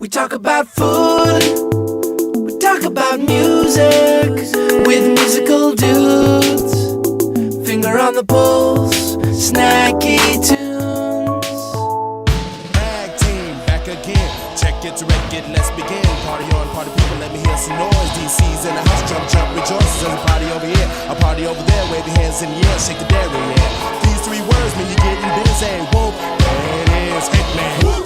We talk about food, we talk about music, with musical dudes. Finger on the pulse, Snacky Tunes. Tag team, back again. Check it to wreck it, let's begin. Party on, party people, let me hear some noise. DC's in the house, jump, jump, rejoice. There's a party over here, a party over there. Wave your hands in the air, shake the dairy, yeah. These three words mean you're getting busy. Whoop, there it is, Hitman. Whoop.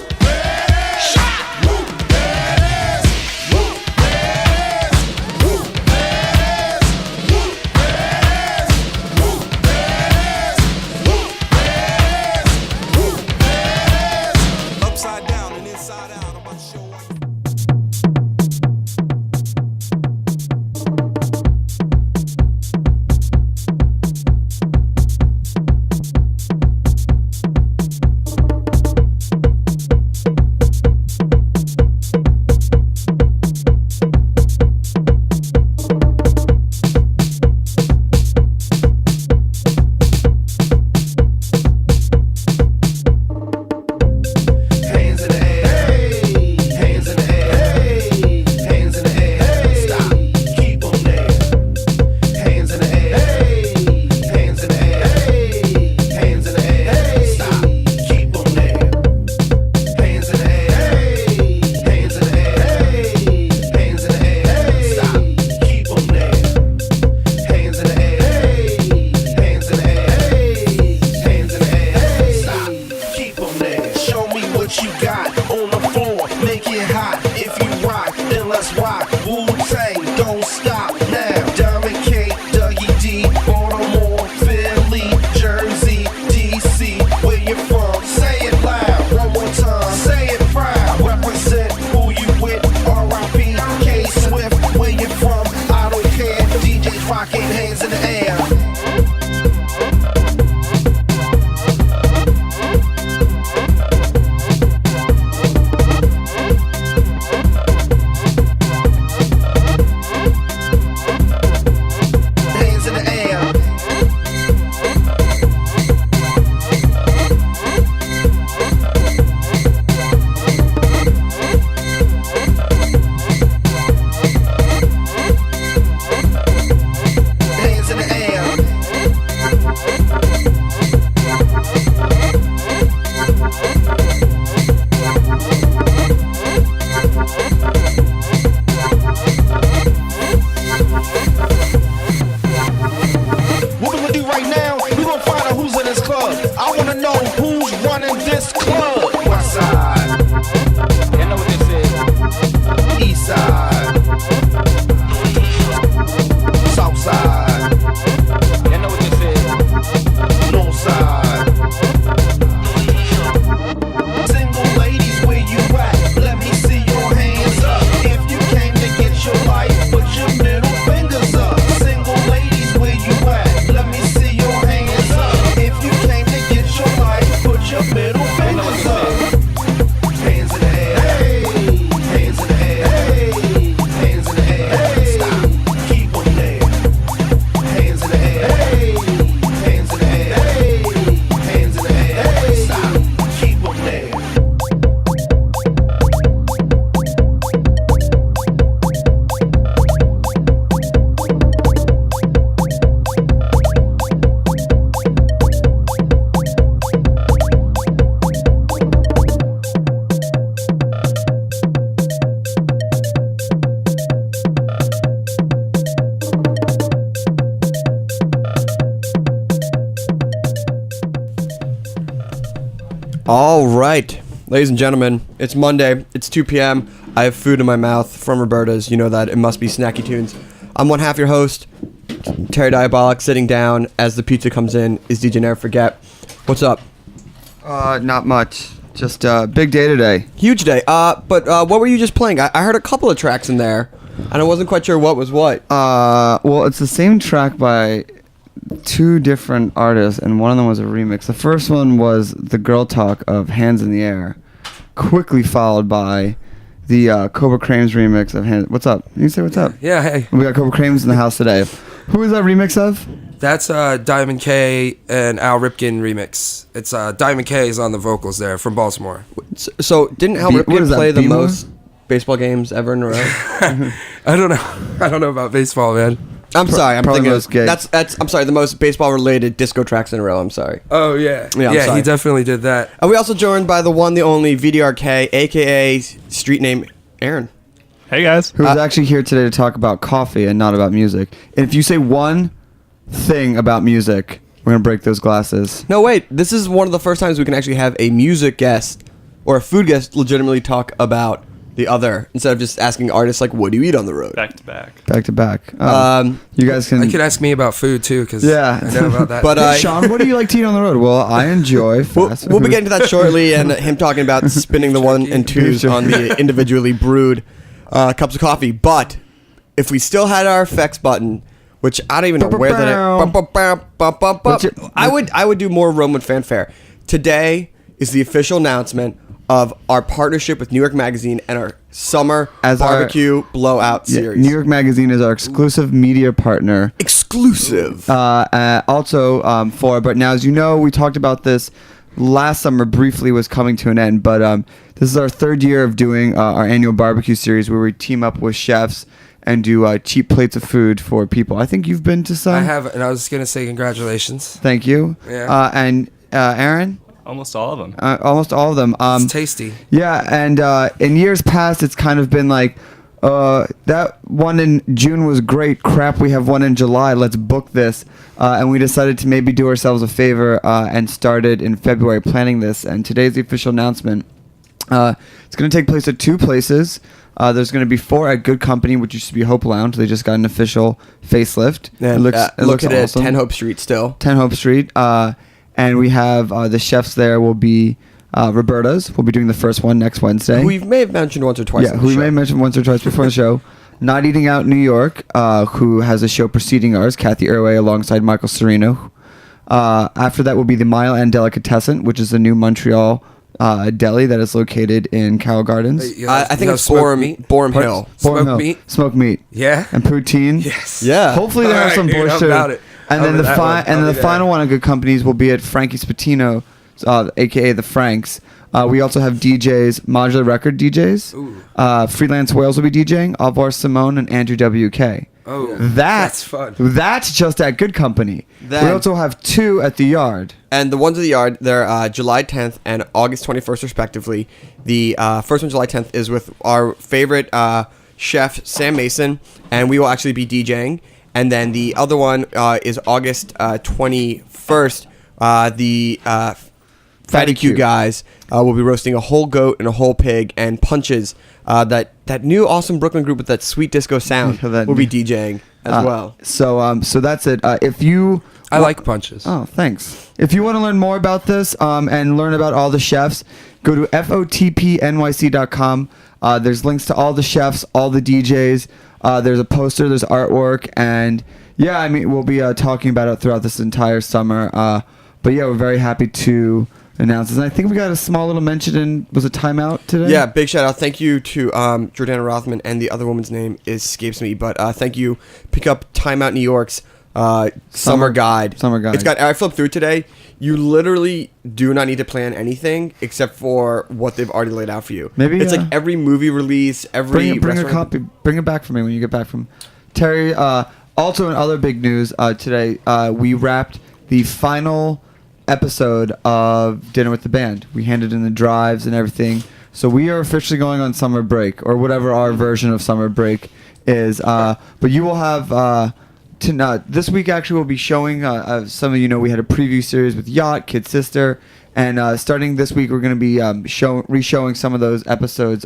All right, ladies and gentlemen, it's Monday. It's 2 p.m. I have food in my mouth from Roberta's. You know that. It must be Snacky Tunes. I'm one half your host, Terry Diabolic. Sitting down as the pizza comes in is DJ Never Forget. What's up? Not much. Just big day today. Huge day. But what were you just playing? I heard a couple of tracks in there, and I wasn't quite sure what was what. Well, it's the same track by two different artists, and one of them was a remix. The first one was the Girl Talk of Hands in the Air, quickly followed by the Cobra Krames remix of Hands. What's up? You say what's up? Yeah, hey. We got Cobra Krames in the house today. Who is that remix of? That's Diamond K and Al Ripken remix. It's Diamond K is on the vocals there from Baltimore. So didn't Al Ripken play the most? baseball games ever in a row? I don't know. I don't know about baseball, man. I'm sorry. I'm probably thinking most gay. that's. I'm sorry. The most baseball-related disco tracks in a row. I'm sorry. Oh yeah. Yeah, I'm Yeah, sorry. he definitely did that. Are we also joined by the one, the only VDRK, aka street name Aaron? Hey guys. Who's actually here today to talk about coffee and not about music. And if you say one thing about music, we're going to break those glasses. No, wait. This is one of the first times we can actually have a music guest or a food guest legitimately talk about the other instead of just asking artists like, "What do you eat on the road?" Back to back. Back to back. Um, You guys can... I could ask me about food too, because Yeah. I know about that. But, Hey, Sean, what do you like to eat on the road? Well, I enjoy fast We'll be food. getting to that shortly, and him talking about spinning the 1 and 2s on the individually brewed cups of coffee. But if we still had our effects button, which I don't even know where that is. I would do more Roman fanfare. Today is the official announcement of our partnership with New York Magazine and our summer As our- barbecue blowout Yeah, series. New York Magazine is our exclusive media partner. Exclusive. But now, as you know, we talked about this last summer briefly, was coming to an end, but this is our third year of doing our annual barbecue series where we team up with chefs and do cheap plates of food for people. I think you've been to some. I have, and I was gonna say congratulations. Thank you. Yeah. And Aaron? Almost all of them. Almost all of them. It's tasty. Yeah, and in years past, it's kind of been like, that one in June was great. Crap, we have one in July. Let's book this. And we decided to maybe do ourselves a favor and started in February planning this. And today's the official announcement. It's going to take place at 2 places. There's going to be 4 at Good Company, which used to be Hope Lounge. They just got an official facelift. And, it look looks at awesome. it, 10 Hope Street still. 10 Hope Street. And we have the chefs there will be Roberta's. We'll be doing the first one next Wednesday. Who we may have mentioned once or twice. Yeah, on who the we may show. have mentioned once or twice before the show. Not Eating Out New York, who has a show preceding ours, Kathy Irway alongside Michael Sereno. After that will be the Mile End Delicatessen, which is the new Montreal deli that is located in Carroll Gardens. I think it's smoked Borum meat. Hill. Borum Smoked Hill. meat? Smoked meat. Yeah. And poutine. Yes. Yeah. Hopefully they All have right, some dude, borscht I'm too. about it. And I'm then in that one. and then I'll the be final there. one of Good Companies will be at Frankie Spatino, aka the Franks. We also have DJs, Modular Record DJs. Freelance Wales will be DJing. Alvar Simone and Andrew WK. Oh, That's fun. That's just at Good Company. Then- we also have 2 at the Yard. And the ones at the Yard, they're July 10th and August 21st, respectively. The first one, July 10th, is with our favorite chef, Sam Mason, and we will actually be DJing. And then the other one is August 21st. The Fatty Q guys will be roasting a whole goat and a whole pig and punches. That new awesome Brooklyn group with that sweet disco sound That- will be DJing as well. So that's it. If you I like punches. Oh, thanks. If you want to learn more about this and learn about all the chefs, go to fotpnyc.com. There's links to all the chefs, all the DJs. There's a poster, there's artwork, and yeah, I mean, we'll be talking about it throughout this entire summer. But yeah, we're very happy to announce this. And I think we got a small little mention in, was it Timeout today? Yeah, big shout out. Thank you to Jordana Rothman, and the other woman's name escapes me, but thank you. Pick up Time Out New York's summer guide. Summer guide. It's got. I flipped through today. You literally do not need to plan anything except for what they've already laid out for you. Maybe, it's like every movie release, every Bring a restaurant- copy. Bring it back for me when you get back from Terry. Also, in other big news today, we wrapped the final episode of Dinner with the Band. We handed in the drives and everything. So we are officially going on summer break, or whatever our version of summer break is. But you will have... this week actually we'll be showing some of you know we had a preview series with Yacht, Kid Sister, and starting this week we're going to be re-showing some of those episodes.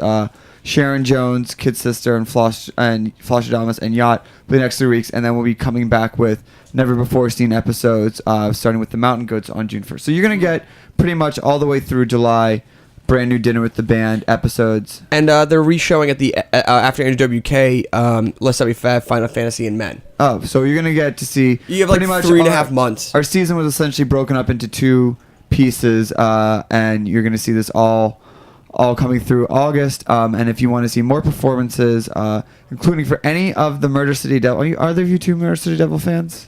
Sharon Jones, Kid Sister, and Floshadamas and Yacht for the next 3 weeks, and then we'll be coming back with never before seen episodes starting with the Mountain Goats on June 1st. So you're going to get pretty much all the way through July brand new Dinner with the Band episodes. And they're re-showing at the after NWK, Let's Not Be Fat, Final Fantasy, and Men. Oh, so you're going to get to see You have like pretty much 3.5 months. Our season was essentially broken up into 2 pieces, and you're going to see this all coming through August. And if you want to see more performances, including for any of the Murder City Devil, are either of you 2 Murder City Devil fans?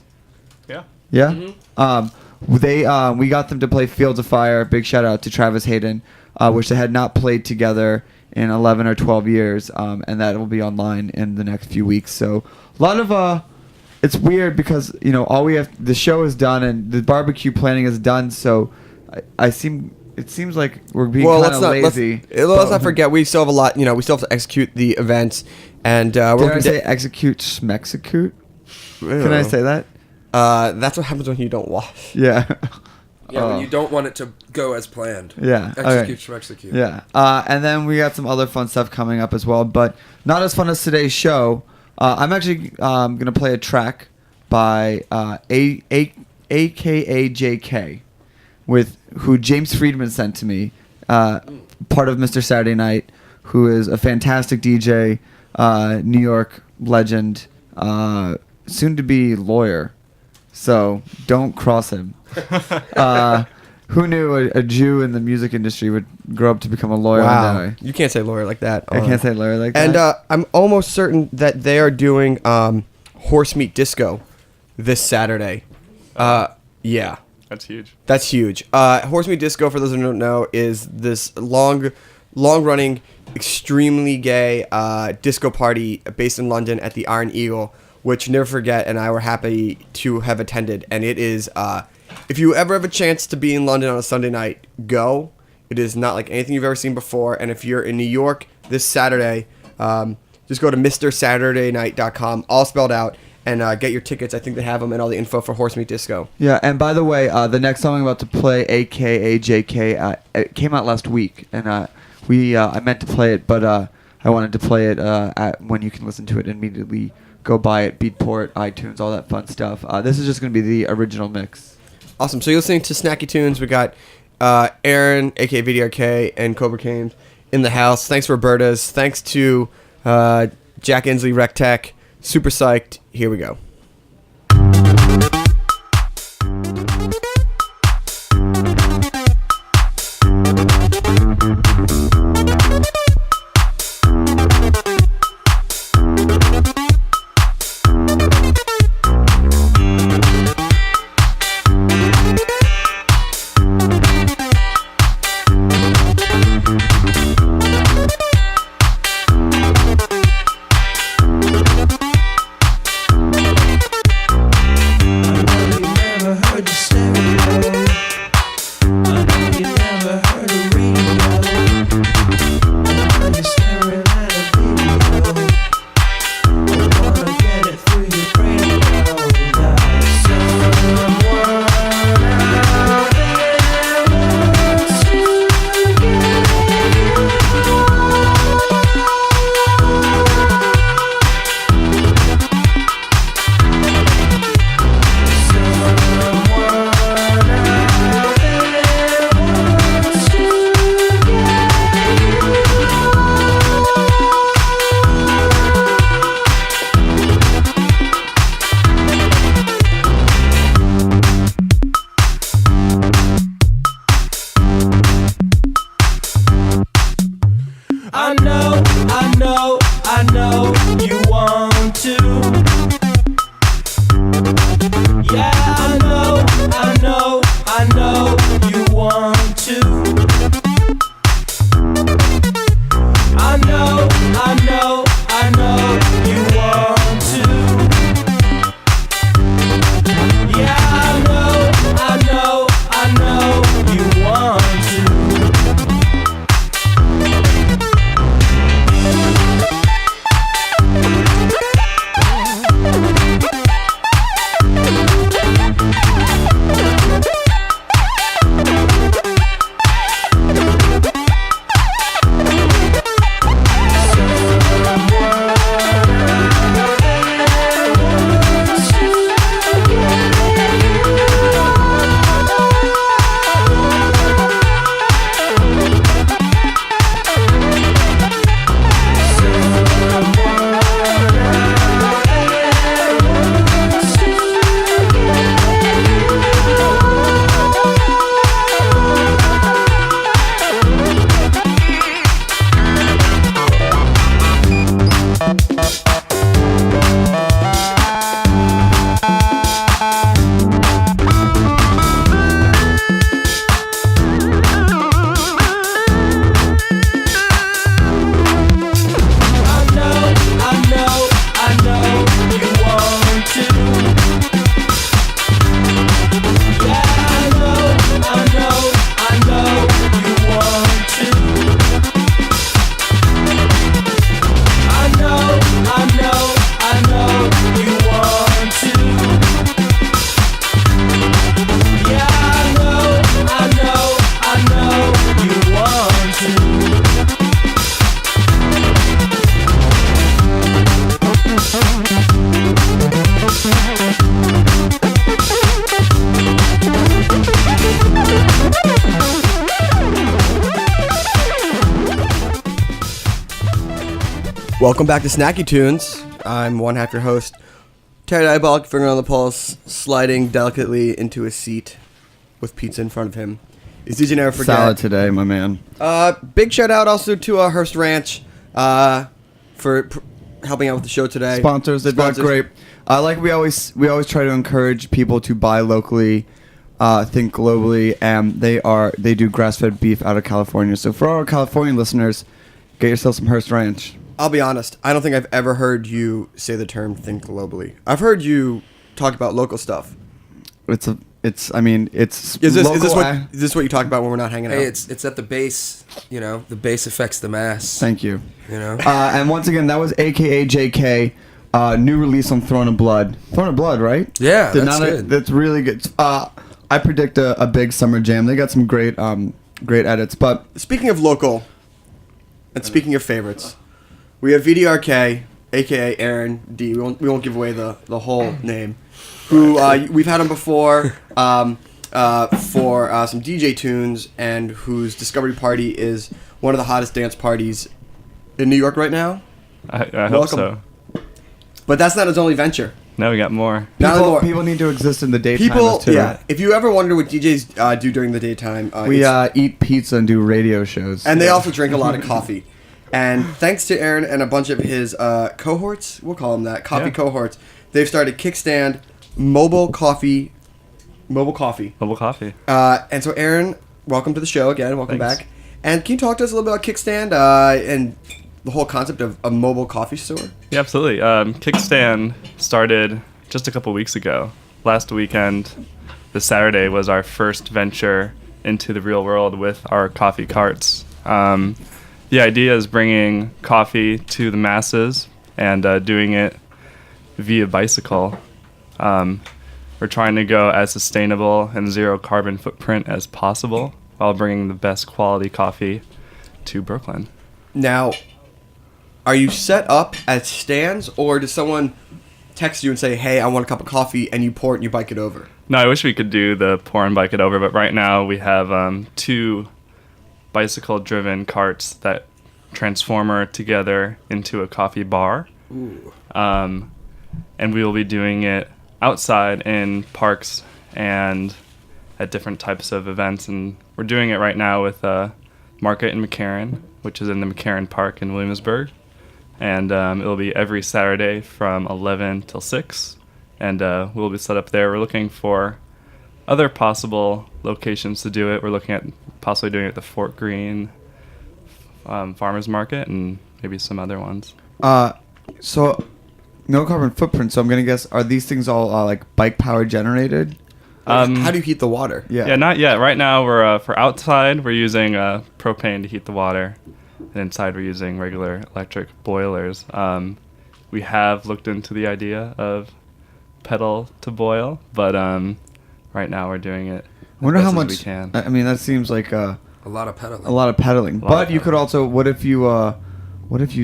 Yeah. Yeah. Mm-hmm. We got them to play Fields of Fire. Big shout out to Travis Hayden, which they had not played together in 11 or 12 years, and that will be online in the next few weeks. So a lot of it's weird because the show is done and the barbecue planning is done. So it seems like we're being kind of lazy. Let's not forget we still have a lot. We still have to execute the events, and Did I say execute schmexecute? Can I say that? That's what happens when you don't wash. Yeah. Yeah, when you don't want it to go as planned. Yeah. Execute. Yeah. And then we got some other fun stuff coming up as well, but not as fun as today's show. I'm actually going to play a track by AKA JK, who James Friedman sent to me, part of Mr. Saturday Night, who is a fantastic DJ, New York legend, soon to be lawyer. So don't cross him. Who knew a Jew in the music industry would grow up to become a lawyer? Wow, you can't say lawyer like that. I can't say lawyer like that. And I'm almost certain that they are doing horse meat disco this Saturday. Yeah. That's huge. That's huge. Horse meat disco, for those who don't know, is this long-running, extremely gay disco party based in London at the Iron Eagle, which Never Forget and I were happy to have attended. And it is, if you ever have a chance to be in London on a Sunday night, go. It is not like anything you've ever seen before. And if you're in New York this Saturday, just go to MrSaturdayNight.com, all spelled out, and get your tickets. I think they have them and all the info for Horse Meat Disco. Yeah, and by the way, the next song I'm about to play, AKA JK, it came out last week, and I meant to play it, but I wanted to play it when you can listen to it immediately. Go buy it, Beatport, iTunes, all that fun stuff. This is just going to be the original mix. Awesome. So you're listening to Snacky Tunes. We got Aaron, aka VDRK, and Cobra Krames in the house. Thanks, Roberta's. Thanks to Jack Inslee, Rec Tech. Super psyched. Here we go. Welcome back to Snacky Tunes. I'm one half your host, Terry Diabolic, finger on the pulse, sliding delicately into a seat with pizza in front of him. Is DJ Never Forget. Salad today, my man. Big shout out also to Hearst Ranch for helping out with the show today. Sponsors, they've got great. Like we always try to encourage people to buy locally, think globally, and they do grass-fed beef out of California. So for our California listeners, get yourself some Hearst Ranch. I'll be honest, I don't think I've ever heard you say the term think globally. I've heard you talk about local stuff. It's Is this what you talk about when we're not hanging out? Hey, it's at the base. You know, the base affects the mass. Thank you. You know. And once again, that was AKA JK, new release on Throne of Blood. Throne of Blood, right? Yeah, that's good. That's really good. I predict a big summer jam. They got some great edits. But Speaking of local, and speaking of favorites, we have VDRK, aka Aaron D. We won't give away the whole name. Who we've had him before for some DJ tunes, and whose discovery party is one of the hottest dance parties in New York right now. I hope Welcome. so. But that's not his only venture. No, we got more. Not anymore. people need to exist in the daytime People, too. yeah. If you ever wonder what DJs do during the daytime, We it's- eat pizza and do radio shows. and they also drink a lot of coffee. And thanks to Aaron and a bunch of his cohorts, we'll call them that, coffee cohorts, they've started Kickstand Mobile Coffee. Mobile coffee. And so Aaron, welcome to the show again. Welcome Thanks. back. And can you talk to us a little bit about Kickstand and the whole concept of a mobile coffee store? Yeah, absolutely. Kickstand started just a couple weeks ago. Last weekend, this Saturday, was our first venture into the real world with our coffee carts. The idea is bringing coffee to the masses and doing it via bicycle. We're trying to go as sustainable and zero carbon footprint as possible while bringing the best quality coffee to Brooklyn. Now, are you set up at stands, or does someone text you and say, hey, I want a cup of coffee, and you pour it and you bike it over? No, I wish we could do the pour and bike it over, but right now we have two bicycle-driven carts that transformer together into a coffee bar. Ooh. And we will be doing it outside in parks and at different types of events. And we're doing it right now with Market in McCarran, which is in the McCarran Park in Williamsburg. And it'll be every Saturday from 11 till 6. And we'll be set up there. We're looking for other possible locations to do it. We're looking at possibly doing it at the Fort Greene Farmers Market and maybe some other ones. So no carbon footprint. So I'm gonna guess, are these things all like bike power generated? How do you heat the water? Yeah, not yet. Right now, we're for outside, we're using propane to heat the water, and inside we're using regular electric boilers. We have looked into the idea of pedal to boil, but right now we're doing it. I wonder how as much. we can. I mean, that seems like A lot of pedaling. a lot of pedaling. lot But of you could also, what if you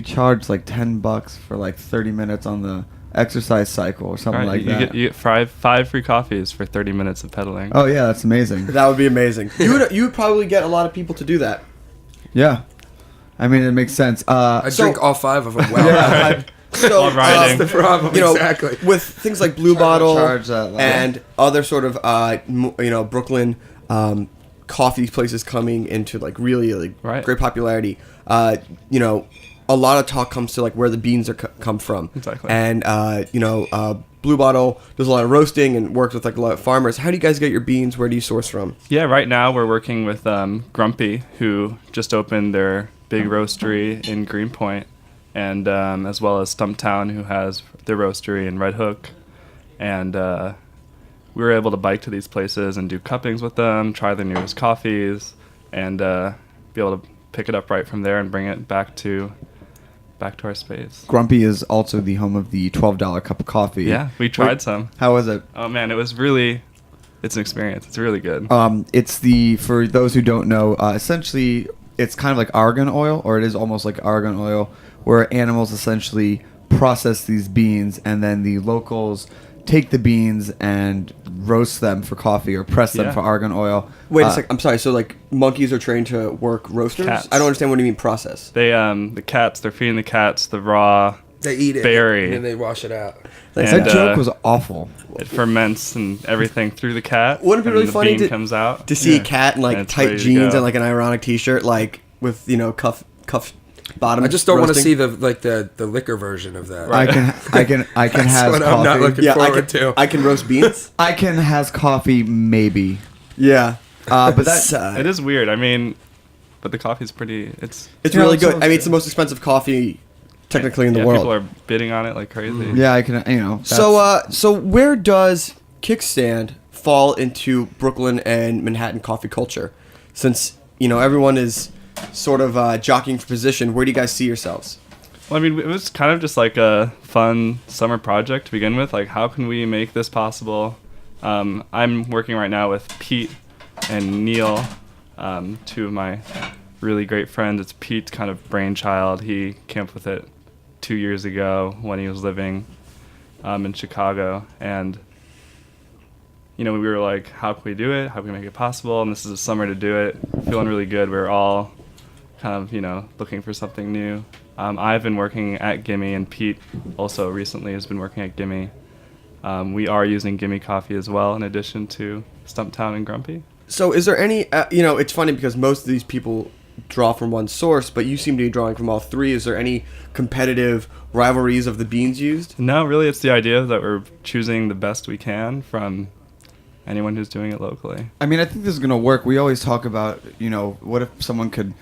charge like $10 for like 30 minutes on the exercise cycle or something like that? You get five free coffees for 30 minutes of pedaling. Oh yeah, that's amazing. That would be amazing. You would probably get a lot of people to do that. Yeah, I mean it makes sense. I drink all 5 of them. Well, Yeah. So, While riding. that's the problem. Exactly. with things like Blue Bottle charge that level. and other sort of Brooklyn coffee places coming into like really Right. great popularity, a lot of talk comes to like where the beans are come from. Exactly. And Blue Bottle does a lot of roasting and works with like a lot of farmers. How do you guys get your beans? Where do you source from? Yeah, right now we're working with Grumpy, who just opened their big roastery in Greenpoint, and as well as Stumptown, who has their roastery in Red Hook. And we were able to bike to these places and do cuppings with them, try their newest coffees, and be able to pick it up right from there and bring it back to our space. Grumpy is also the home of the $12 cup of coffee. Yeah, we tried some. How was it? Oh man, it's an experience. It's really good. For those who don't know, essentially it's kind of like argan oil, or it is almost like argan oil, where animals essentially process these beans and then the locals take the beans and roast them for coffee or press them Yeah. for argan oil. Wait a sec. I'm sorry. So like monkeys are trained to work roasters? Cats. I don't understand what you mean process. They the cats, they're feeding the cats the raw They eat it. berry. And then they wash it out. Thanks. And, That joke was awful. It ferments and everything through the cat. Wouldn't it be and really the funny bean to- comes out. To see Yeah. a cat in like And it's tight ready to jeans go. and like an ironic T-shirt, like with cuff bottom. I just don't want to roasting. see the liquor version of that. I can That's has what coffee. I'm not looking Yeah, forward to. I can roast beans. I can has coffee maybe. Yeah, But that's It is weird. I mean, but the coffee's pretty. It's it's Yeah, really it's good. so I mean, it's the most expensive coffee technically in the yeah, world. people are bidding on it like crazy. yeah. I can So where does Kickstand fall into Brooklyn and Manhattan coffee culture? Since everyone is sort of jockeying for position, where do you guys see yourselves? Well, I mean, it was kind of just like a fun summer project to begin with. Like, how can we make this possible? I'm working right now with Pete and Neil, two of my really great friends. It's Pete's kind of brainchild. He came up with it 2 years ago when he was living in Chicago. And, we were like, how can we do it? How can we make it possible? And this is a summer to do it. Feeling really good. We're all kind of, looking for something new. I've been working at Gimme, and Pete also recently has been working at Gimme. We are using Gimme Coffee as well, in addition to Stumptown and Grumpy. So is there any? It's funny because most of these people draw from one source, but you seem to be drawing from all three. Is there any competitive rivalries of the beans used? No, really, it's the idea that we're choosing the best we can from anyone who's doing it locally. I mean, I think this is gonna work. We always talk about, what if someone could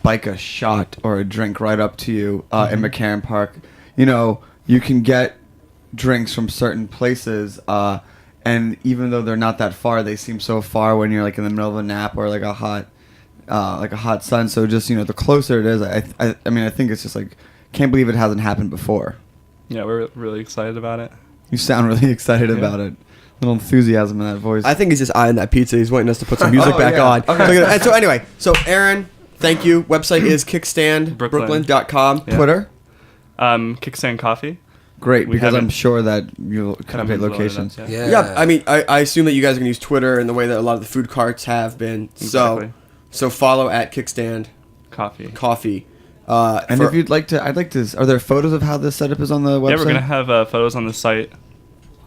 bike a shot or a drink right up to you in McCarran Park. You can get drinks from certain places, and even though they're not that far, they seem so far when you're like in the middle of a nap or like a hot sun. So just the closer it is, I mean, I think it's just like can't believe it hasn't happened before. Yeah, we're really excited about it. You sound really excited Yeah. about it. Little enthusiasm in that voice. I think he's just eyeing that pizza. He's wanting us to put some music Oh, back yeah. on. Okay. And so anyway, Aaron, thank you. Website is kickstandbrooklyn.com. Yeah. Twitter. Kickstand Coffee. Great, We because I'm haven't- sure that you'll Haven't convey blown it up locations. yet. Yeah, I mean, I assume that you guys are going to use Twitter in the way that a lot of the food carts have been. Exactly. So follow at Kickstand Coffee. Coffee. And if you'd like to, I'd like to. Are there photos of how this setup is on the website? Yeah, we're going to have photos on the site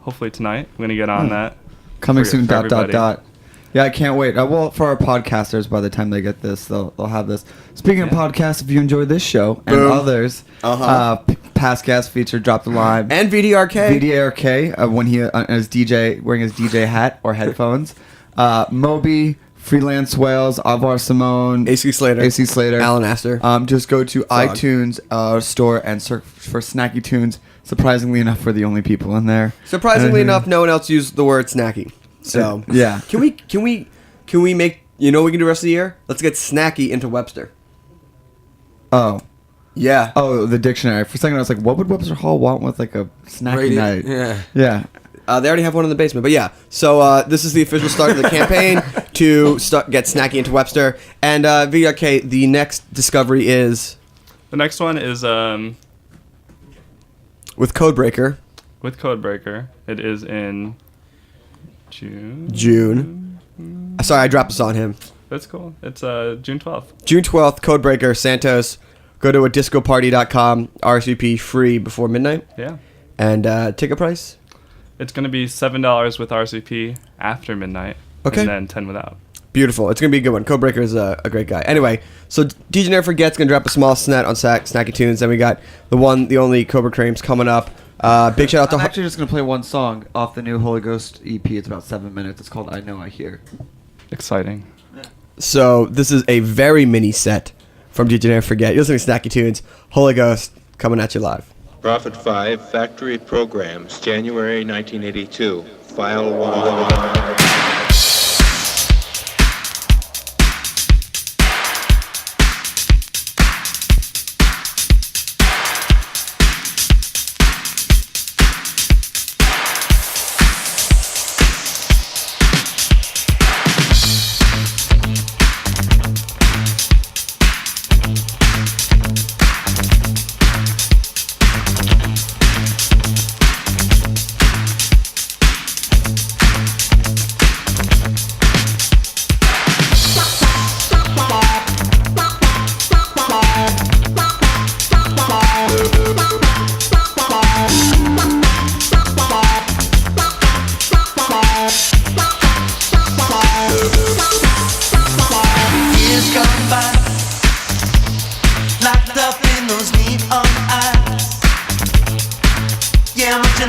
hopefully tonight. We're going to get on that. Coming for- soon. for Dot dot everybody. dot. Yeah, I can't wait. Well, for our podcasters, by the time they get this, they'll have this. Speaking of podcasts, if you enjoy this show and Boom. others, past guest feature, Drop the Line, and VDRK. VDRK when he is DJ wearing his DJ hat or headphones, Moby, Freelance Whales, Alvar Simone, AC Slater. Alan Astor. Just go to Frog. iTunes store and search for Snacky Tunes. Surprisingly enough, we're the only people in there. Surprisingly enough, no one else used the word snacky. So Yeah. Can we make what we can do the rest of the year? Let's get snacky into Webster. Oh. Yeah. Oh, the dictionary. For a second, I was like, what would Webster Hall want with like a snacky Radio- night? yeah. Yeah. They already have one in the basement, but yeah. So this is the official start of the campaign to get snacky into Webster. And VDRK, the next discovery is The next one is with Codebreaker. with Codebreaker. It is in June. Sorry, I dropped this on him. That's cool. It's June 12th. June 12th, Codebreaker, Santos. Go to adiscoparty.com. RSVP free before midnight. Yeah. And ticket price? It's going to be $7 with RSVP after midnight. Okay. And then 10 without. Beautiful. It's going to be a good one. Codebreaker is a great guy. Anyway, so DJ Never Forget's going to drop a small snet on Snacky Tunes. Then we got the only Cobra Krames coming up. Big shout out to... I'm actually just going to play one song off the new Holy Ghost EP. It's about 7 minutes. It's called I Know I Hear. Exciting. So this is a very mini set from DJ Never Forget. You're listening to Snacky Tunes. Holy Ghost coming at you live. Prophet 5 Factory Programs, January 1982. File 1.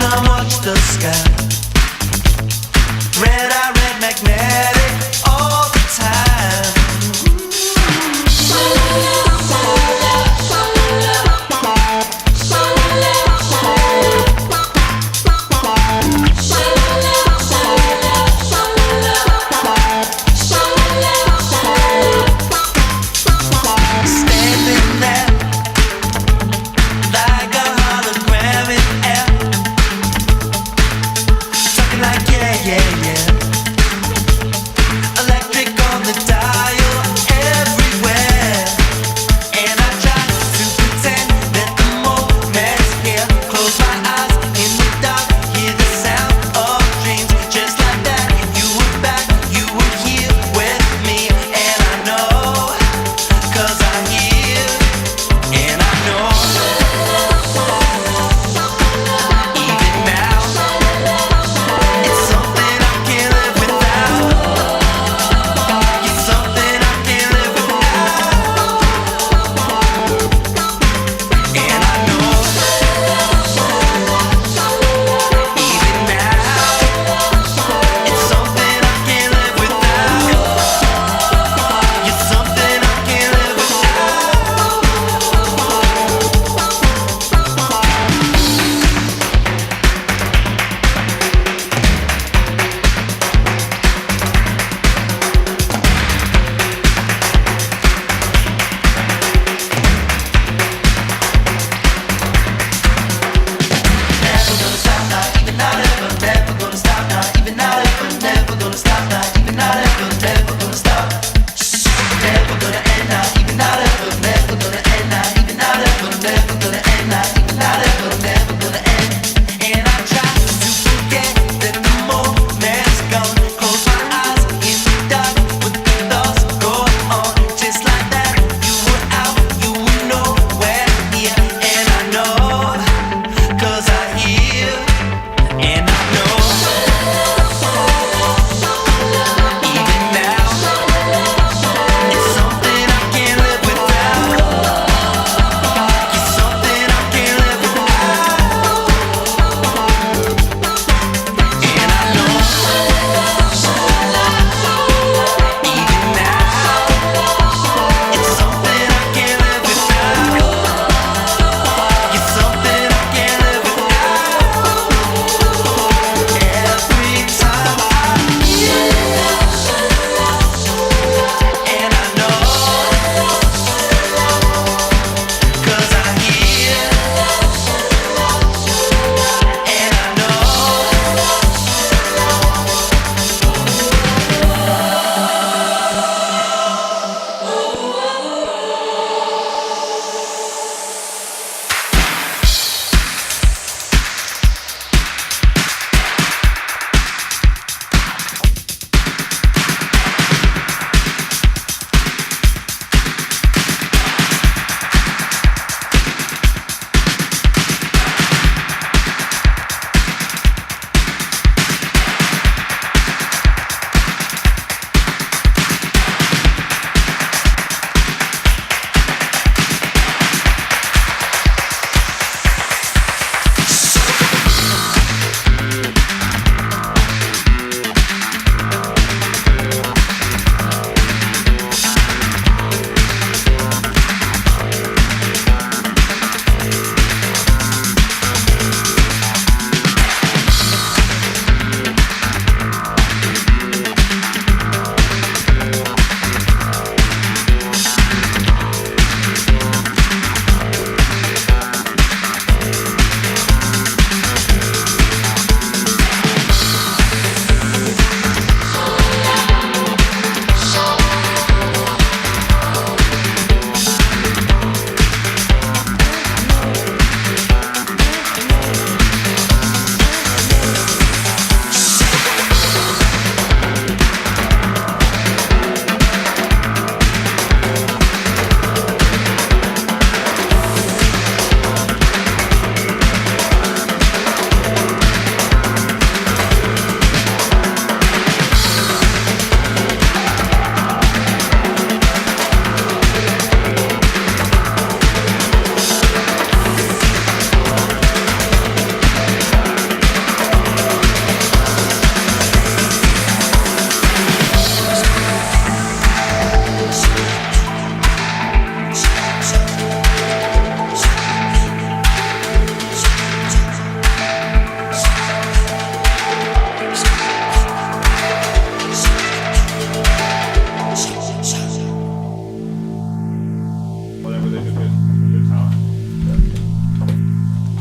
and watch the sky. Red eye, red magnetic all the time. Standing there like a hologram in air, talking like yeah, yeah, yeah.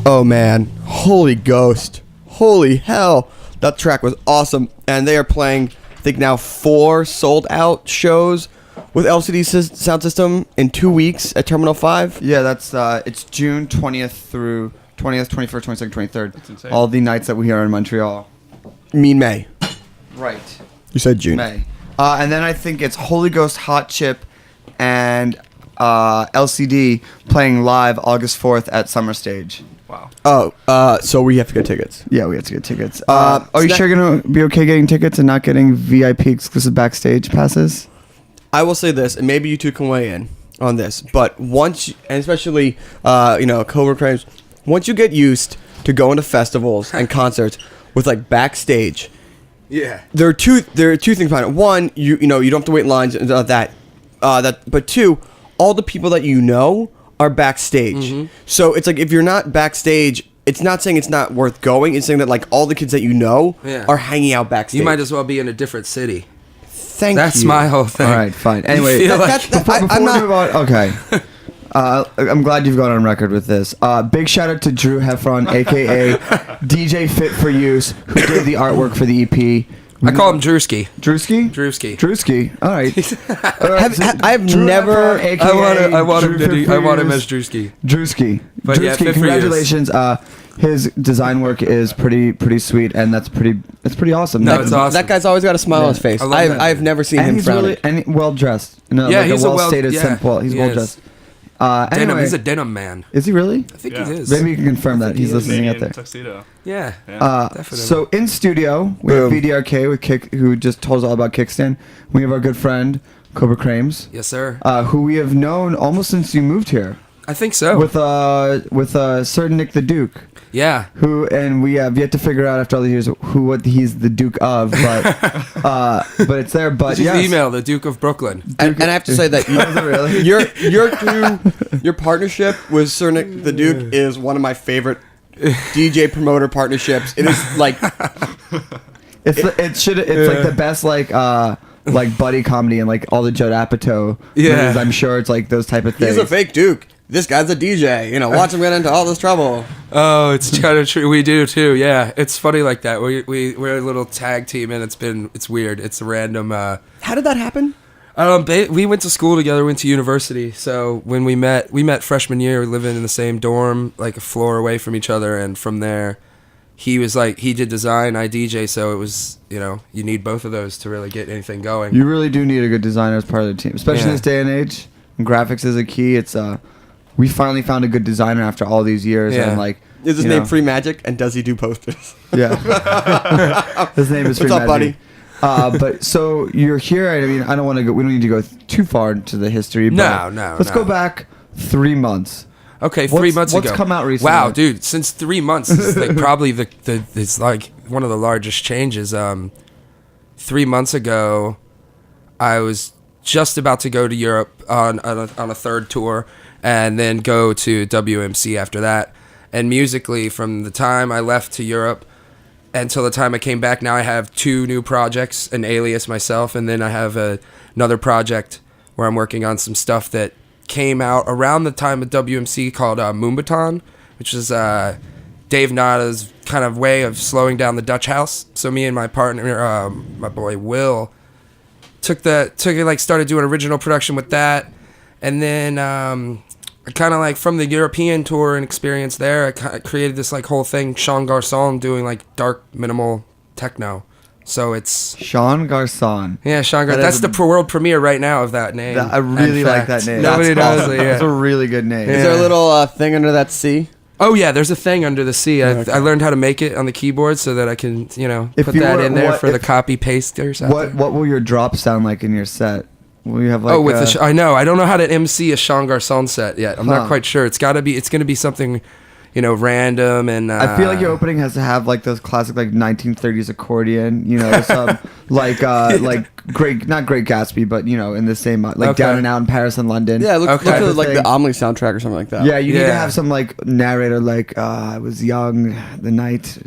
Oh man, holy ghost, holy hell, that track was awesome. And they are playing, I think now 4 sold out shows with LCD Sound System in 2 weeks at Terminal 5. Yeah, that's it's June 20th through 20th, 21st, 22nd, 23rd. That's insane. All the nights that we are in Montreal. Mean May. Right. You said June. May. And then I think it's Holy Ghost, Hot Chip, and LCD playing live August 4th at Summer Stage. Wow. Oh, so we have to get tickets. Yeah, we have to get tickets. Are you Snack- sure you're going to be okay getting tickets and not getting VIP exclusive backstage passes? I will say this, and maybe you two can weigh in on this, but once, and especially, Cobra Krames, once you get used to going to festivals and concerts with like backstage, Yeah. there are two things behind it. One, you don't have to wait in lines and but two, all the people that you know are backstage. Mm-hmm. So it's like if you're not backstage, it's not saying it's not worth going. It's saying that like all the kids that you know Yeah. are hanging out backstage. You might as well be in a different city. Thank That's you. my whole thing. All right, fine. You Anyway, feel like- before I'm we not- move on, okay. I'm glad you've gone on record with this. Big shout out to Drew Heffron, aka DJ Fit for Use, who did the artwork for the EP. I call him Drewski. Drewski? Drewski. Drewski. All right. I've Drew never. Heffron, I want him. Drew I want him Fit as for Use. Drewski. Drewski. But yeah, Drewski, Fit for congratulations. His design work is pretty sweet, and that's pretty awesome. No, it's awesome. That guy's always got a smile on his face. I love that. I've never seen And him he's frowning. really well dressed. No, Yeah, like he's a a well stated, yeah, simple. He's he well is. dressed. Denim. Anyway, He's a denim man. is he really? I think Yeah. he is. Maybe you can confirm that he's listening out Canadian there. tuxedo. Yeah. Yeah. Definitely. So in studio, we have Boom. VDRK with Kick, who just told us all about Kickstand. We have our good friend Cobra Krames, Yes, sir. who we have known almost since you moved here, I think so. with certain Nick the Duke, yeah. who, and we have yet to figure out after all these years what he's the Duke of, but it's there. But He's yes. the email, the Duke of Brooklyn. And I have to say that Was it really? your partnership with Sir Nick the Duke is one of my favorite DJ promoter partnerships. It is like It's like the best like buddy comedy and like all the Judd Apatow Yeah. movies. I'm sure it's like those type of things. he's a fake Duke. This guy's a DJ. Watch him get into all this trouble. Oh, it's kind of true. We do too. Yeah, it's funny like that. We're a little tag team, and it's weird. It's a random. How did that happen? We went to school together. Went to university. So when we met freshman year, living in the same dorm, like a floor away from each other. And from there, he did design, I DJ. So it was you need both of those to really get anything going. You really do need a good designer as part of the team, especially in Yeah. this day and age. Graphics is a key. It's we finally found a good designer after all these years, Yeah. and like Is his you name know, Free Magic? And does he do posters? Yeah, his name is. What's Free up, Magic. But so you're here. I mean, I don't want to go. We don't need to go too far into the history. But No, Let's no. go back 3 months. Okay, What's- 3 months ago. what's come out recently? Wow, dude! Since 3 months is like probably it's like one of the largest changes. 3 months ago, I was just about to go to Europe on a third tour, and then go to WMC after that. And musically, from the time I left to Europe until the time I came back, now I have 2 new projects, an Alias myself, and then I have another project where I'm working on some stuff that came out around the time of WMC called Moombaton, which is Dave Nada's kind of way of slowing down the Dutch house. So me and my partner, my boy Will, started doing original production with that. And then kind of like from the European tour and experience there, I created this like whole thing, Sean Garçon, doing like dark minimal techno. So it's Sean Garçon. yeah, Sean Garçon. That That's is the world premiere right now of that name. I really In like fact, that name. Nobody That's knows awesome. it. Yeah. That's a really good name. Is there a little thing under that C? Oh yeah, there's a thing under the C. I learned how to make it on the keyboard so that I can, If put you that were- in there what- for the if- copy paste or something. What will your drops sound like in your set? Will you have like with the I know. I don't know how to MC a Sean Garçon set yet. I'm Huh. not quite sure. It's going to be something, random and I feel like your opening has to have like those classic like 1930s accordion, some like great, not Great Gatsby, but in the same like Okay. Down and Out in Paris and London. Yeah, look Okay. at like Thing. the Amelie soundtrack or something like that. Yeah, you need to Yeah. have some like narrator, like I was young, the night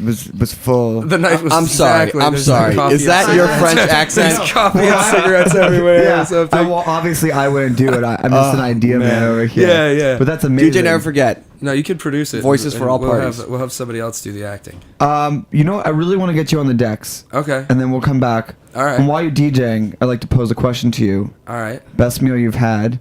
was full. The night was I'm sorry. exactly- I'm there's sorry. coffee Is that outside. your French accent? There's coffee and cigarettes everywhere. Yeah, or something. well, obviously I wouldn't do it. I'm just an idea man over here. Yeah, yeah. But that's amazing. DJ Never Forget. No, you could produce it. Voices for all we'll parties. We'll have somebody else do the acting. I really want to get you on the decks, Okay. and then we'll come back. All right. And while you're DJing, I'd like to pose a question to you. All right. Best meal you've had,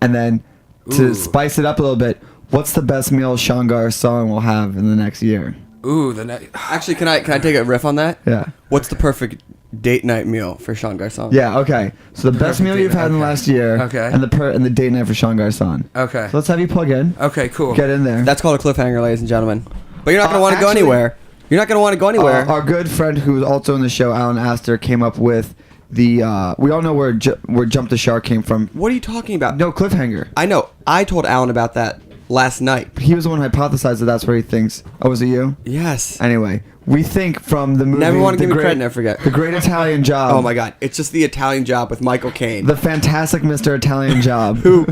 and then to Ooh. spice it up a little bit, what's the best meal Shangar song will have in the next year? Ooh, the next. Actually, can I take a riff on that? Yeah. What's the perfect date night meal for Sean Garcon? Yeah. Okay. So the best Perfect meal date you've had in the night, last year. Okay. And the date night for Shangar song. Okay. So let's have you plug in. Okay. Cool. Get in there. That's called a cliffhanger, ladies and gentlemen. But you're not gonna want to go actually- anywhere. You're not gonna want to go anywhere. Our good friend who's also in the show, Alan Astor, came up with the. We all know where Jump the Shark came from. What are you talking about? No, cliffhanger. I know. I told Alan about that last night. He was the one who hypothesized that that's where he thinks. Oh, was it you? Yes. Anyway, we think from the movie. Never wanna The give me Great- credit, never forget. The Great Italian Job. Oh my God! It's just the Italian Job with Michael Caine. The fantastic Mr. Italian Job. who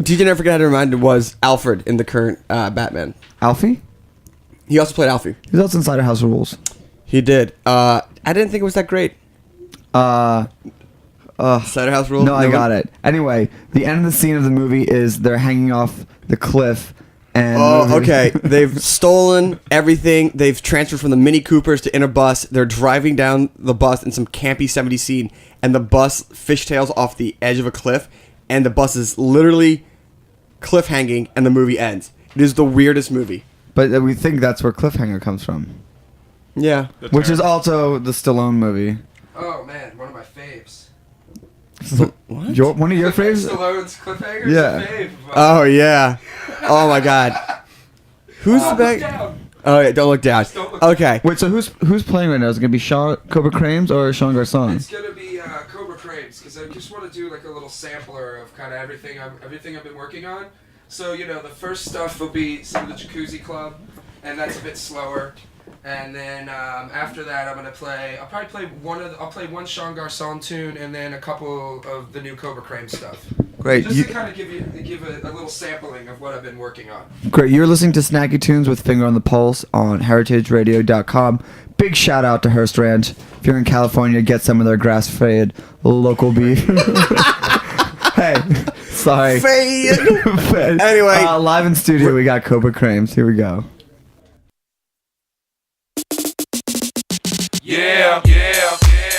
DJ Never Forget had reminded was Alfred in the current Batman. Alfie? He also played Alfie. He's also inside of House of Rules. He did. I didn't think it was that great. Cider House Rules. No, I got it. Anyway, the end of the scene of the movie is they're hanging off the cliff. And Oh, okay. They've stolen everything. They've transferred from the Mini Coopers to in a bus. They're driving down the bus in some campy 70s scene, and the bus fishtails off the edge of a cliff, and the bus is literally cliff hanging, and the movie ends. It is the weirdest movie. But we think that's where Cliffhanger comes from. Yeah. Which is also the Stallone movie. Oh man, one of my faves. What? One of your favorites? Stallone's Cliffhanger. Yeah. Fave. Oh yeah. Oh my God. Who's the Look big? down. Oh yeah, don't look down. Don't look Okay. Wait, so who's playing right now? Is it gonna be Cobra Krames or Sean Garcon? It's gonna be Cobra Krames because I just want to do like a little sampler of kind of everything I've been working on. So the first stuff will be some of the Jacuzzi Club, and that's a bit slower. And then after that, I'll probably play one Sean Garcon tune, and then a couple of the new Cobra Krames stuff. Great. Just to kind of give a little sampling of what I've been working on. Great. You're listening to Snacky Tunes with Finger on the Pulse on heritageradio.com. Big shout out to Hearst Ranch. If you're in California, get some of their grass-fed local beef. Hey, sorry. Fade. Fed. Anyway. Live in studio, we got Cobra Krames. Here we go. Yeah, yeah, yeah.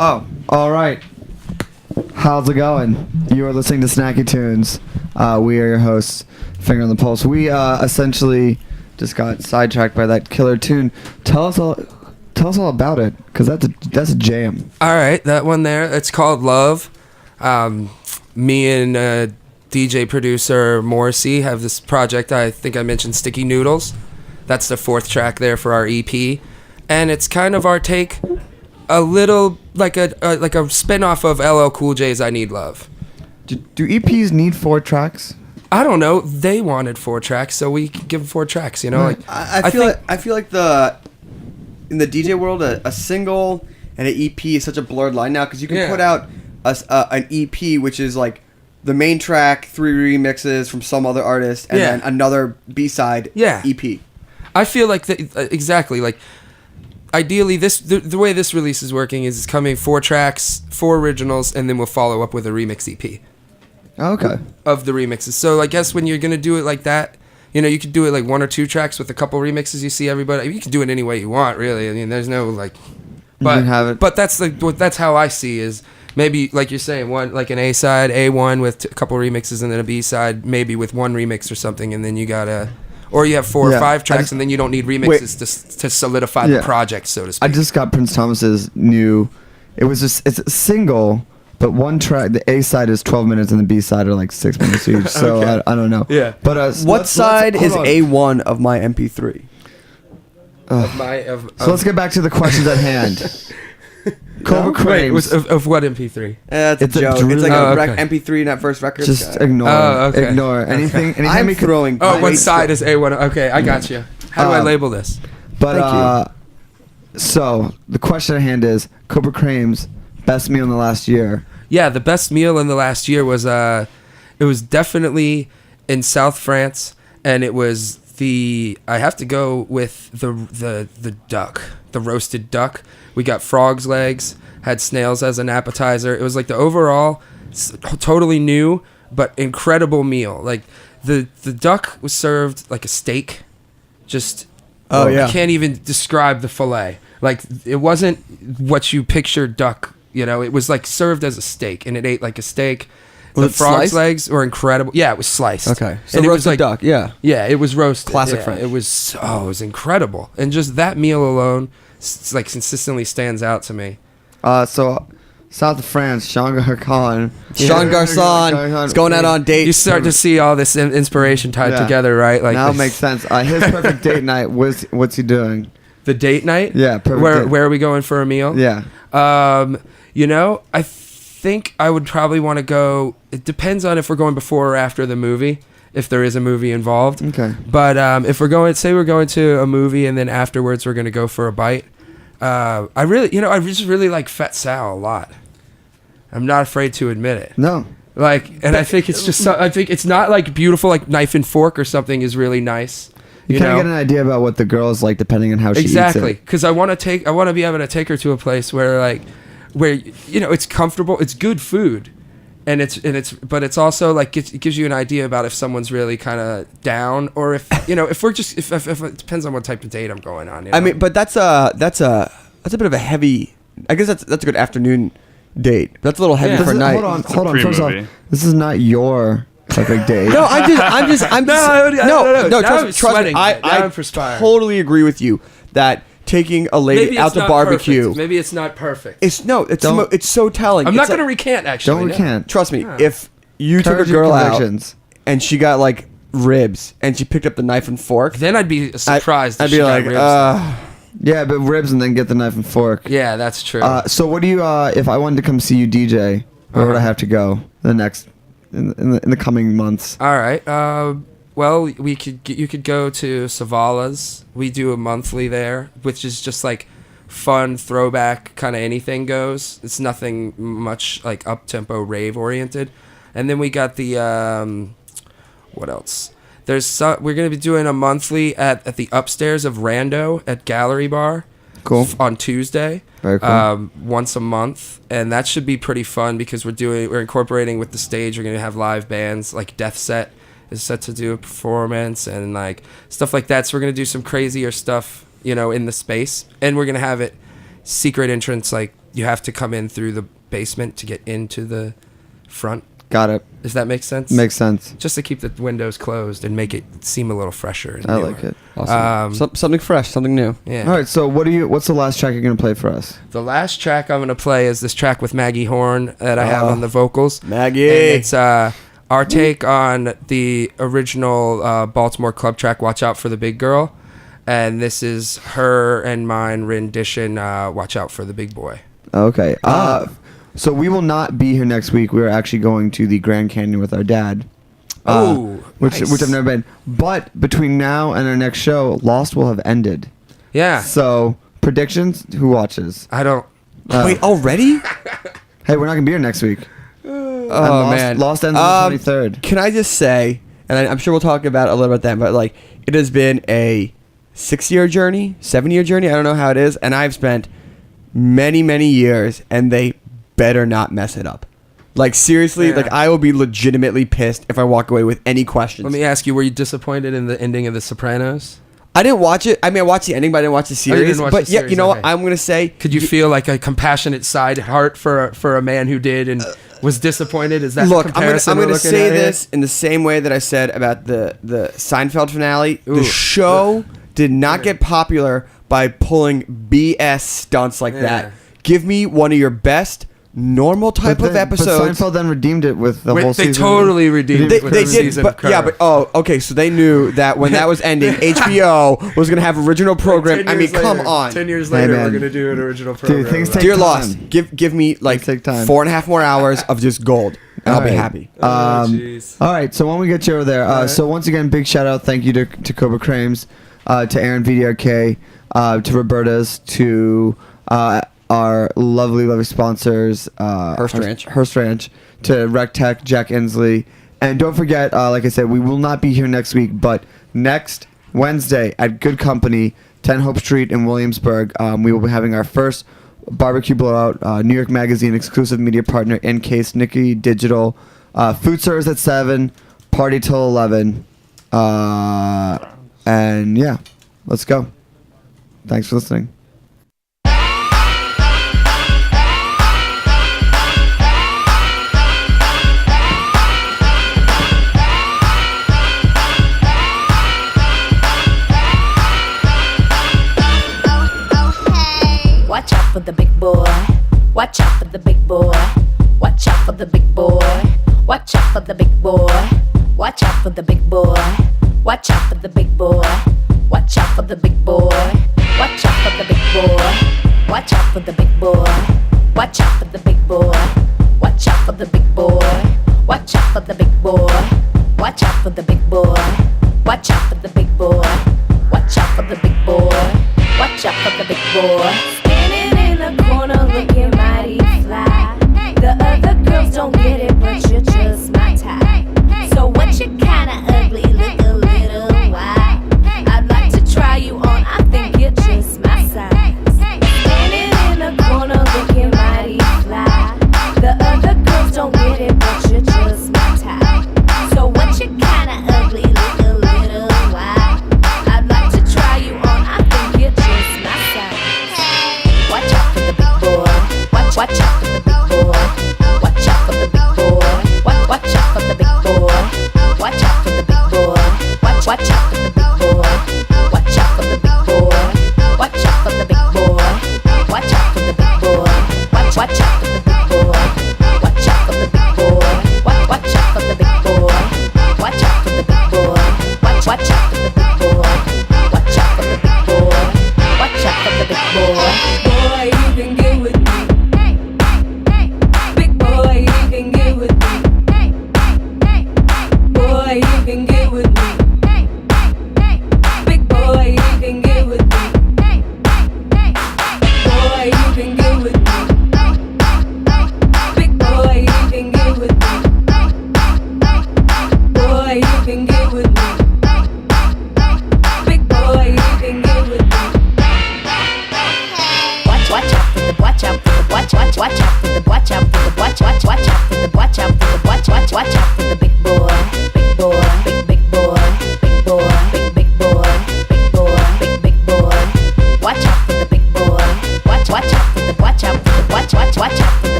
Oh, all right. How's it going? You are listening to Snacky Tunes. We are your hosts, Finger on the Pulse. We essentially just got sidetracked by that killer tune. Tell us all about it, because that's a jam. All right, that one there. It's called Love. Me and DJ producer Morrissey have this project. I think I mentioned Sticky Noodles. That's the fourth track there for our EP, and it's kind of our take, a little like a spin-off of LL Cool J's "I Need Love." Do EPs need 4 tracks? I don't know. They wanted 4 tracks, so we give them 4 tracks. You know, Right. like I feel like in the DJ world, a single and an EP is such a blurred line now, because you can put out an EP which is like the main track, 3 remixes from some other artist, and then another B-side EP. I feel like exactly like. Ideally, the way this release is working is it's coming 4 tracks, 4 originals, and then we'll follow up with a remix EP. Okay. Of the remixes. So I guess when you're gonna do it like that, you know, you could do it like 1 or 2 tracks with a couple remixes. You see everybody. You can do it any way you want, really. I mean, there's no like. But you can have it. But that's how I see is maybe like you're saying one like an A side, A1 with a couple remixes, and then a B side maybe with 1 remix or something, and then you gotta. Or you have 4 or 5 tracks, and then you don't need remixes to solidify the project, so to speak. I just got Prince Thomas's new. It's a single, but one track. The A side is 12 minutes, and the B side are like 6 minutes each. So Okay. I don't know. Yeah. But What side is A1 of my MP3? So let's get back to the questions at hand. Cobra Krames. Of what MP3? It's a joke. It's like MP3 not first record. Just ignore. okay. Ignore anything. Anytime I'm you can- throwing. Oh, what weight side is A1? Okay, I got you. How do I label this? But so the question at hand is Cobra Krames best meal in the last year. Yeah, the best meal in the last year was it was definitely in South France, and it was I have to go with the duck, the roasted duck. We got frog's legs, had snails as an appetizer. It was like the overall totally new but incredible meal. Like the duck was served like a steak. Just I can't even describe the fillet. Like it wasn't what you pictured duck. You know, it was like served as a steak, and it ate like a steak. The frog's legs were incredible. Yeah, it was sliced. Okay, so and roasted it was like duck. Yeah, it was roasted. Classic yeah, French. It was incredible, and just that meal alone, like consistently stands out to me. So south of France, Sean Garcon. Sean Garcon is going out on dates. You start to see all this inspiration tied together, right? Like now it makes sense. His perfect date night. What's he doing? The date night. Yeah, perfect. Where are we going for a meal? Yeah. You know, I think I would probably want to go. It depends on if we're going before or after the movie, if there is a movie involved. Okay. But if we're going to a movie and then afterwards we're going to go for a bite. I just really like Fat Sal a lot. I'm not afraid to admit it. No. I think it's just. I think it's not like beautiful, like knife and fork or something is really nice. You kind of get an idea about what the girl is like depending on how she eats it. Exactly, because I want to be able to take her to a place where it's comfortable, it's good food, but it's also like it gives you an idea about if someone's really kind of down, or if it depends on what type of date I'm going on. You know? I mean, but that's a bit of a heavy. I guess that's a good afternoon date. That's a little heavy for night. Hold on. First off, this is not your perfect date. No, I'm just. No. Trust me. I perspire. totally agree with you that taking a lady out to barbecue. Perfect. Maybe it's not perfect. It's so telling. I'm not going to recant. Actually, don't recant. Trust me. If you took a girl out and she got like ribs and she picked up the knife and fork, then I'd be surprised. I'd be like, yeah, but ribs and then get the knife and fork. Yeah, that's true. So what do you? If I wanted to come see you DJ, where would I have to go in the coming months? All right. Well, you could go to Savala's. We do a monthly there, which is just like fun throwback, kind of anything goes. It's nothing much like up tempo rave oriented. And then we got the what else? We're gonna be doing a monthly at the upstairs of Rando at Gallery Bar. Cool. On Tuesday. Very cool. Once a month, and that should be pretty fun because we're incorporating with the stage. We're gonna have live bands like Death Set is set to do a performance and like stuff like that. So we're gonna do some crazier stuff, in the space, and we're gonna have it secret entrance, like you have to come in through the basement to get into the front. Got it. Does that make sense? Makes sense. Just to keep the windows closed and make it seem a little fresher. And I newer. like it. Awesome. Something fresh, something new. Yeah. All right. So what's the last track you're gonna play for us? The last track I'm gonna play is this track with Maggie Horn that I have on the vocals. Maggie. And it's our take on the original Baltimore club track "Watch Out for the Big Girl," and this is her and mine rendition. "Watch Out for the Big Boy." Okay. So we will not be here next week. We're actually going to the Grand Canyon with our dad. Which I've never been. But between now and our next show, Lost will have ended. Yeah. So predictions? Who watches? I don't. Wait, already? Hey, we're not gonna be here next week. Oh, man. Lost ends on the 23rd. Can I just say, and I'm sure we'll talk about it a little bit then, but like, it has been a 6-year journey, 7-year journey. I don't know how it is, and I've spent many, many years, and they better not mess it up. Like, seriously, Yeah. like, I will be legitimately pissed if I walk away with any questions. Let me ask you: were you disappointed in the ending of The Sopranos? I didn't watch it. I mean, I watched the ending, but I didn't watch the series. didn't watch But the yeah, series, you know what? okay. I'm gonna say. Could you feel like a compassionate side heart for a man who did and was disappointed? Is that Look, the I'm gonna comparison we're looking say at here? this in the same way that I said about the Seinfeld finale. Ooh. The show did not get popular by pulling BS stunts like Yeah. that. Give me one of your best normal type of episodes. But Seinfeld then redeemed it with the whole They season. totally redeemed it with They the did, season but yeah, curve. but okay, so they knew that when that was ending, HBO was gonna have original program. 10 I mean, years come later- on, 10 years Hey, later, man. we're gonna do an original program. things about take it. Dear time. Lost, give me like take time. 4.5 more hours of just gold, and I'll be Alright. happy. jeez. All right, so when we get you over there, so once again, big shout out, thank you to Cobra Krames, to Aaron VDRK, to Roberta's, to our lovely sponsors, Hearst Ranch, to Rec Tech, Jack Inslee, and don't forget, like I said, we will not be here next week, but next Wednesday at Good Company, 10 Hope Street in Williamsburg, we will be having our first barbecue blowout, New York Magazine exclusive media partner in case Nicky Digital, food service at 7, party till 11, and yeah, let's go. Thanks for listening. Watch out for the big boy. Watch out for the big boy. Watch out for the big boy. Watch out for the big boy. Watch out for the big boy. Watch out for the big boy. Watch out for the big boy. Watch out for the big boy. Watch out for the big boy. Watch out for the big boy. Watch out for the big boy. Watch out for the big boy. Watch out for the big boy. Watch out for the big boy. Watch out for the big boy. Watch out for the big boy. Standing in the corner looking mighty fly. The other girls don't get it, but you're just my type. So what, you kinda ugly, look a little wild. I'd like to try you on, I think you're just my size. Standing in the corner looking mighty fly. The other girls don't get it, but you're just my type. So what, you kinda ugly, look a little wild. I'd like to try you on, I think you're just my size. Watch out for the big boy. Watch out for the big boy. Watch out for the big boy.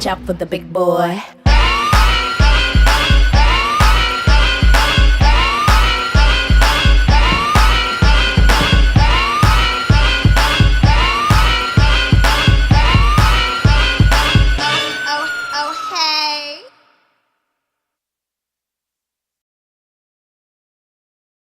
out for the big boy.